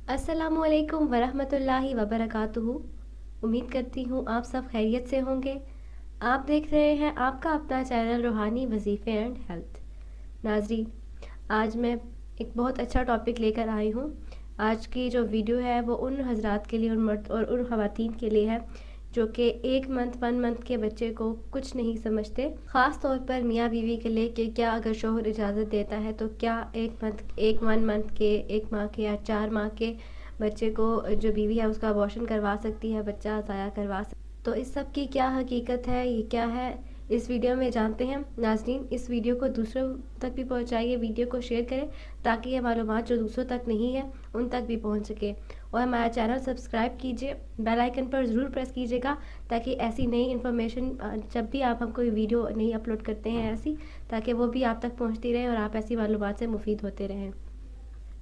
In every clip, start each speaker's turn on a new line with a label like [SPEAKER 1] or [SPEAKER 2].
[SPEAKER 1] अस्सलामु अलैकुम वरहमतुल्लाहि वबरकातुहू। उम्मीद करती हूँ आप सब खैरियत से होंगे। आप देख रहे हैं आपका अपना चैनल रूहानी वजीफ़े एंड हेल्थ। नाज़रीन, आज मैं एक बहुत अच्छा टॉपिक लेकर आई हूँ। आज की जो वीडियो है वो उन हज़रात के लिए, उन मर्द और उन ख़वातीन के लिए है जो कि 1 मंथ के बच्चे को कुछ नहीं समझते। ख़ास तौर पर मियाँ बीवी के लिए कि क्या अगर शोहर इजाज़त देता है तो क्या 1 मंथ के, 1 माह के या 4 माह के बच्चे को जो बीवी है उसका अबॉर्शन करवा सकती है, बच्चा ज़ाया करवा सकती है। तो इस सब की क्या हकीकत है, ये क्या है, इस वीडियो में जानते हैं। नाज़रीन, इस वीडियो को दूसरों तक भी पहुंचाइए, वीडियो को शेयर करें ताकि ये मालूमात जो दूसरों तक नहीं है उन तक भी पहुंच सके। और हमारा चैनल सब्सक्राइब कीजिए, बेल आइकन पर ज़रूर प्रेस कीजिएगा ताकि ऐसी नई इन्फॉर्मेशन जब भी आप हम कोई वीडियो नहीं अपलोड करते हैं ऐसी, ताकि वो भी आप तक पहुँचती रहे और आप ऐसी मालूमात से मुफीद होते रहें।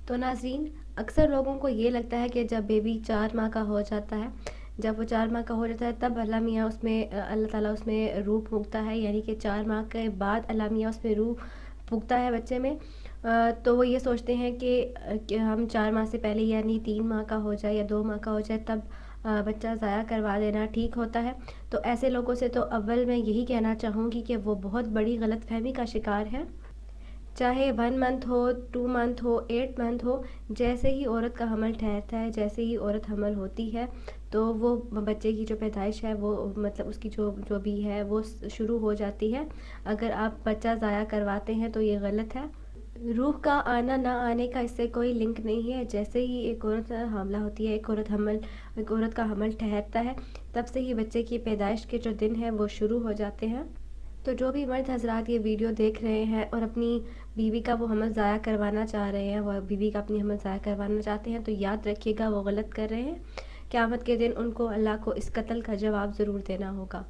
[SPEAKER 1] तो नाज़रीन, अक्सर लोगों को ये लगता है कि जब बेबी 4 माह का हो जाता है, जब वो 4 माह का हो जाता है तब अल्लाह मियाँ उसमें अल्लाह ताला उसमें रूह फूँकता है, यानी कि 4 माह के बाद अल्लाह मियाँ उसमें रूह फूँकता है बच्चे में। तो वो ये सोचते हैं कि हम 4 माह से पहले यानी 3 माह का हो जाए या 2 माह का हो जाए तब बच्चा ज़ाया करवा देना ठीक होता है। तो ऐसे लोगों से तो अव्वल मैं यही कहना चाहूँगी कि वो बहुत बड़ी गलतफ़हमी का शिकार है। चाहे 1 मंथ हो, 2 मंथ हो, 8 मंथ हो, जैसे ही औरत का हमल ठहरता है, जैसे ही औरत हमल होती है तो वो बच्चे की जो पैदाइश है वो मतलब उसकी जो जो भी है वो शुरू हो जाती है। अगर आप बच्चा ज़ाया करवाते हैं तो ये गलत है। रूह का आना ना आने का इससे कोई लिंक नहीं है। जैसे ही एक औरत हामला होती है, एक औरत का हमल ठहरता है, तब से ही बच्चे की पैदाइश के जो दिन हैं वो शुरू हो जाते हैं। तो जो भी मर्द हज़रात ये वीडियो देख रहे हैं और अपनी बीवी का वो हमल ज़ाया करवाना चाह रहे हैं, वो बीवी का अपनी हमल ज़ाया करवाना चाहते हैं, तो याद रखिएगा वो गलत कर रहे हैं। क़यामत के दिन उनको अल्लाह को इस कत्ल का जवाब ज़रूर देना होगा।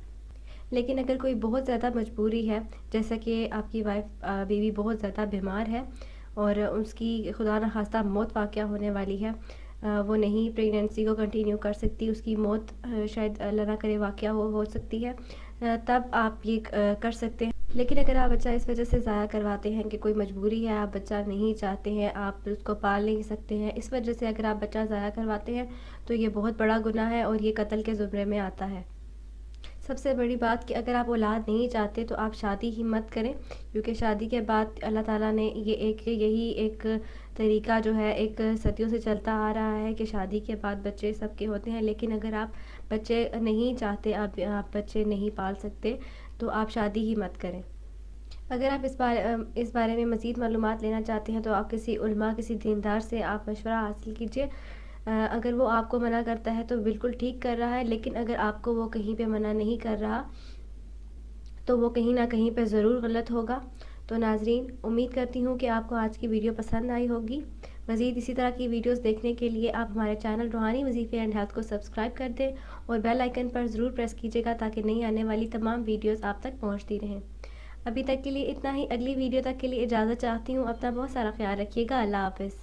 [SPEAKER 1] लेकिन अगर कोई बहुत ज़्यादा मजबूरी है, जैसा कि आपकी बीवी बहुत ज़्यादा बीमार है और उसकी खुदा न खास्ता मौत वाक़या होने वाली है, वो नहीं प्रेगनेंसी को कंटिन्यू कर सकती, उसकी मौत शायद अल्लाह ना करे वाक़या हो सकती है, तब आप ये कर सकते हैं। लेकिन अगर आप बच्चा इस वजह से ज़ाया करवाते हैं कि कोई मजबूरी है, आप बच्चा नहीं चाहते हैं, आप उसको पाल नहीं सकते हैं, इस वजह से अगर आप बच्चा ज़ाया करवाते हैं तो ये बहुत बड़ा गुनाह है और ये कत्ल के ज़ुमरे में आता है। सबसे बड़ी बात कि अगर आप औलाद नहीं चाहते तो आप शादी ही मत करें, क्योंकि शादी के बाद अल्लाह ताला ने यही एक तरीका जो है एक सदियों से चलता आ रहा है कि शादी के बाद बच्चे सबके होते हैं। लेकिन अगर आप बच्चे नहीं चाहते, आप बच्चे नहीं पाल सकते, तो आप शादी ही मत करें। अगर आप इस बारे में मज़ीद मालूमात लेना चाहते हैं तो आप किसी उलमा, किसी दीनदार से आप मशवरा हासिल कीजिए। अगर वो आपको मना करता है तो बिल्कुल ठीक कर रहा है, लेकिन अगर आपको वो कहीं पे मना नहीं कर रहा तो वो कहीं ना कहीं पे ज़रूर गलत होगा। तो नाज़रीन, उम्मीद करती हूँ कि आपको आज की वीडियो पसंद आई होगी। मज़ीद इसी तरह की वीडियोस देखने के लिए आप हमारे चैनल रूहानी वजीफ़े एंड हेल्थ को सब्सक्राइब कर दें और बेल आइकन पर ज़रूर प्रेस कीजिएगा ताकि नई आने वाली तमाम वीडियोस आप तक पहुँचती रहें। अभी तक के लिए इतना ही। अगली वीडियो तक के लिए इजाज़त चाहती हूँ। अपना बहुत सारा ख्याल रखिएगा। अल्लाह हाफ़िज़।